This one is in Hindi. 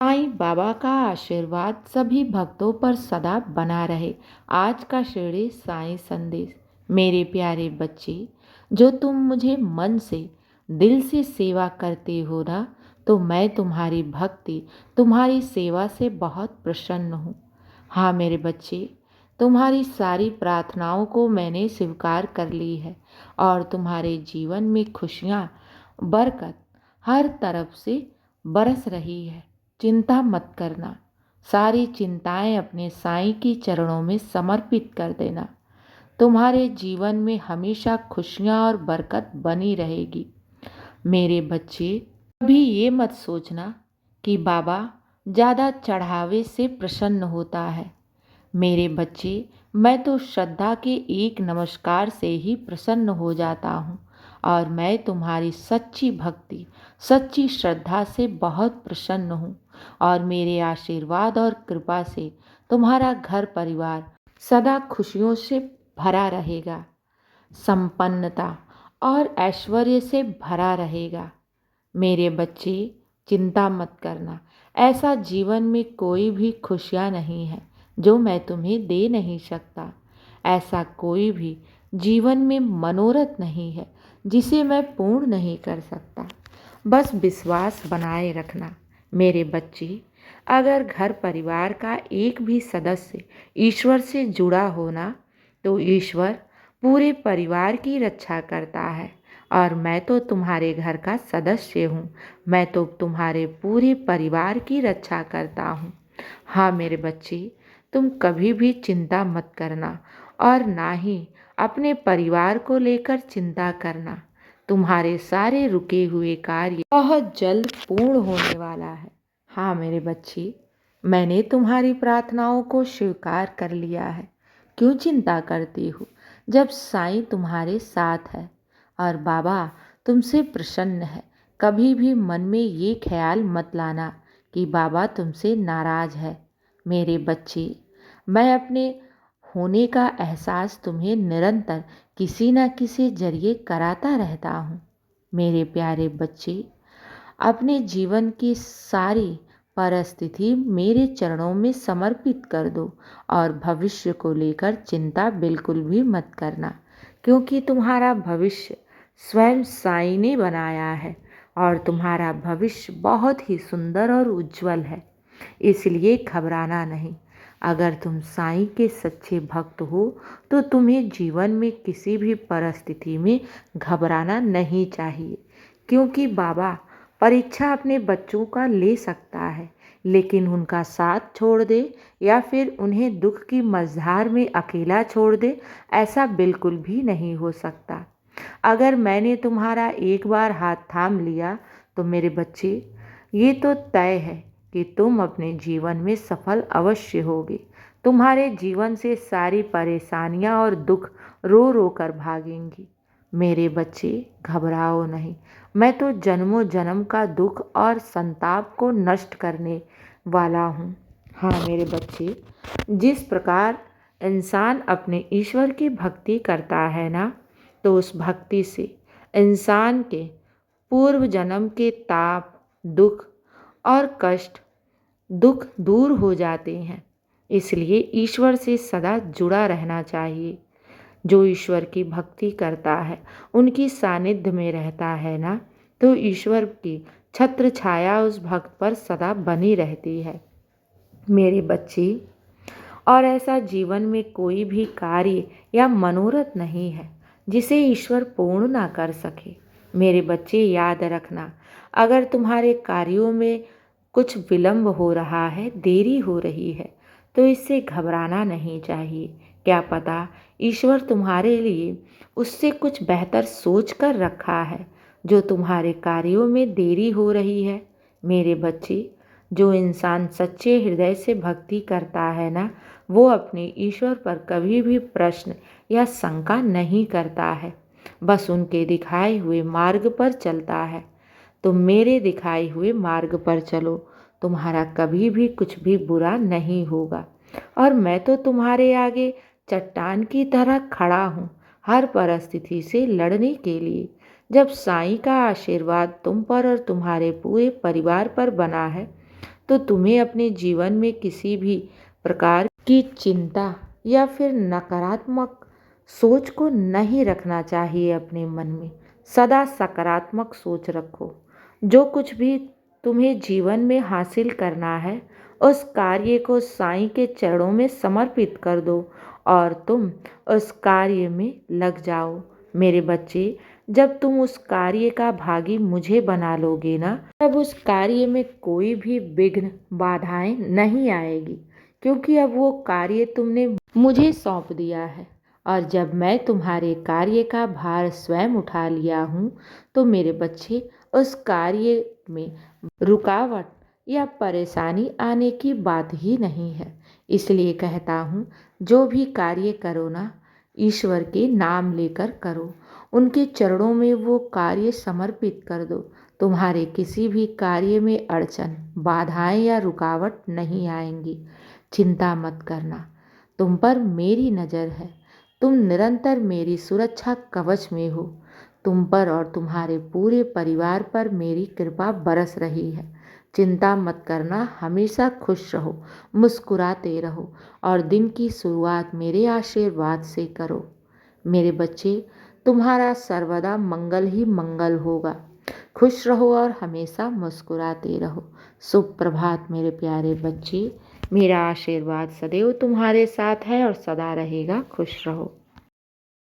साईं बाबा का आशीर्वाद सभी भक्तों पर सदा बना रहे। आज का शिरडी साईं संदेश। मेरे प्यारे बच्चे, जो तुम मुझे मन से दिल से सेवा करते हो ना, तो मैं तुम्हारी भक्ति, तुम्हारी सेवा से बहुत प्रसन्न हूँ। हाँ मेरे बच्चे, तुम्हारी सारी प्रार्थनाओं को मैंने स्वीकार कर ली है और तुम्हारे जीवन में खुशियाँ, बरकत हर तरफ से बरस रही है। चिंता मत करना। सारी चिंताएं अपने साईं की चरणों में समर्पित कर देना। तुम्हारे जीवन में हमेशा खुशियां और बरकत बनी रहेगी। मेरे बच्चे, कभी ये मत सोचना कि बाबा ज़्यादा चढ़ावे से प्रसन्न होता है। मेरे बच्चे, मैं तो श्रद्धा के एक नमस्कार से ही प्रसन्न हो जाता हूँ और मैं तुम्हारी सच्ची भक्ति, सच्ची श्रद्धा से बहुत प्रसन्न हूँ और मेरे आशीर्वाद और कृपा से तुम्हारा घर परिवार सदा खुशियों से भरा रहेगा, संपन्नता और ऐश्वर्य से भरा रहेगा। मेरे बच्चे, चिंता मत करना। ऐसा जीवन में कोई भी खुशियाँ नहीं है जो मैं तुम्हें दे नहीं सकता। ऐसा कोई भी जीवन में मनोरथ नहीं है जिसे मैं पूर्ण नहीं कर सकता। बस विश्वास बनाए रखना। मेरे बच्चे, अगर घर परिवार का एक भी सदस्य ईश्वर से जुड़ा होना, तो ईश्वर पूरे परिवार की रक्षा करता है और मैं तो तुम्हारे घर का सदस्य हूँ। मैं तो तुम्हारे पूरे परिवार की रक्षा करता हूँ। हाँ मेरे बच्चे, तुम कभी भी चिंता मत करना और ना ही अपने परिवार को लेकर चिंता करना। तुम्हारे सारे रुके हुए कार्य बहुत जल्द पूर्ण होने वाला है। हाँ मेरे बच्चे, मैंने तुम्हारी प्रार्थनाओं को स्वीकार कर लिया है। क्यों चिंता करती हो जब साईं तुम्हारे साथ है और बाबा तुमसे प्रसन्न है। कभी भी मन में ये ख्याल मत लाना कि बाबा तुमसे नाराज है। मेरे बच्चे, मैं अपने होने का एहसास तुम्हें निरंतर किसी न किसी जरिए कराता रहता हूँ। मेरे प्यारे बच्चे, अपने जीवन की सारी परिस्थिति मेरे चरणों में समर्पित कर दो और भविष्य को लेकर चिंता बिल्कुल भी मत करना, क्योंकि तुम्हारा भविष्य स्वयं साईं ने बनाया है और तुम्हारा भविष्य बहुत ही सुंदर और उज्जवल है। इसलिए घबराना नहीं। अगर तुम साईं के सच्चे भक्त हो तो तुम्हें जीवन में किसी भी परिस्थिति में घबराना नहीं चाहिए, क्योंकि बाबा परीक्षा अपने बच्चों का ले सकता है, लेकिन उनका साथ छोड़ दे या फिर उन्हें दुख की मझधार में अकेला छोड़ दे, ऐसा बिल्कुल भी नहीं हो सकता। अगर मैंने तुम्हारा एक बार हाथ थाम लिया तो मेरे बच्चे, ये तो तय है कि तुम अपने जीवन में सफल अवश्य होगे। तुम्हारे जीवन से सारी परेशानियां और दुख रो रो कर भागेंगी। मेरे बच्चे, घबराओ नहीं। मैं तो जन्मों जन्म का दुख और संताप को नष्ट करने वाला हूँ। हाँ मेरे बच्चे, जिस प्रकार इंसान अपने ईश्वर की भक्ति करता है ना, तो उस भक्ति से इंसान के पूर्व जन्म के ताप, दुख और कष्ट दुख दूर हो जाते हैं। इसलिए ईश्वर से सदा जुड़ा रहना चाहिए। जो ईश्वर की भक्ति करता है, उनकी सानिध्य में रहता है ना, तो ईश्वर की छत्र छाया उस भक्त पर सदा बनी रहती है। मेरे बच्चे, और ऐसा जीवन में कोई भी कार्य या मनोरथ नहीं है जिसे ईश्वर पूर्ण ना कर सके। मेरे बच्चे, याद रखना, अगर तुम्हारे कार्यों में कुछ विलंब हो रहा है, देरी हो रही है, तो इससे घबराना नहीं चाहिए। क्या पता ईश्वर तुम्हारे लिए उससे कुछ बेहतर सोच कर रखा है जो तुम्हारे कार्यों में देरी हो रही है। मेरे बच्चे, जो इंसान सच्चे हृदय से भक्ति करता है ना, वो अपने ईश्वर पर कभी भी प्रश्न या शंका नहीं करता है, बस उनके दिखाए हुए मार्ग पर चलता है। तुम मेरे दिखाए हुए मार्ग पर चलो, तुम्हारा कभी भी कुछ भी बुरा नहीं होगा और मैं तो तुम्हारे आगे चट्टान की तरह खड़ा हूँ, हर परिस्थिति से लड़ने के लिए। जब साईं का आशीर्वाद तुम पर और तुम्हारे पूरे परिवार पर बना है, तो तुम्हें अपने जीवन में किसी भी प्रकार की चिंता या फिर नकारात्मक सोच को नहीं रखना चाहिए अपने मन में। सदा सकारात्मक सोच रखो। जो कुछ भी तुम्हें जीवन में हासिल करना है, उस कार्य को साईं के चरणों में समर्पित कर दो और तुम उस कार्य में लग जाओ। मेरे बच्चे, जब तुम उस कार्य का भागी मुझे बना लोगे ना, तब उस कार्य में कोई भी विघ्न बाधाएं नहीं आएगी, क्योंकि अब वो कार्य तुमने मुझे सौंप दिया है। और जब मैं तुम्हारे कार्य का भार स्वयं उठा लिया हूँ, तो मेरे बच्चे, उस कार्य में रुकावट या परेशानी आने की बात ही नहीं है। इसलिए कहता हूँ, जो भी कार्य करो ना, ईश्वर के नाम लेकर करो। उनके चरणों में वो कार्य समर्पित कर दो। तुम्हारे किसी भी कार्य में अड़चन, बाधाएं या रुकावट नहीं आएंगी। चिंता मत करना, तुम पर मेरी नज़र है। तुम निरंतर मेरी सुरक्षा कवच में हो। तुम पर और तुम्हारे पूरे परिवार पर मेरी कृपा बरस रही है। चिंता मत करना, हमेशा खुश रहो, मुस्कुराते रहो और दिन की शुरुआत मेरे आशीर्वाद से करो। मेरे बच्चे, तुम्हारा सर्वदा मंगल ही मंगल होगा। खुश रहो और हमेशा मुस्कुराते रहो। शुभ प्रभात मेरे प्यारे बच्चे। मेरा आशीर्वाद सदैव तुम्हारे साथ है और सदा रहेगा। खुश रहो।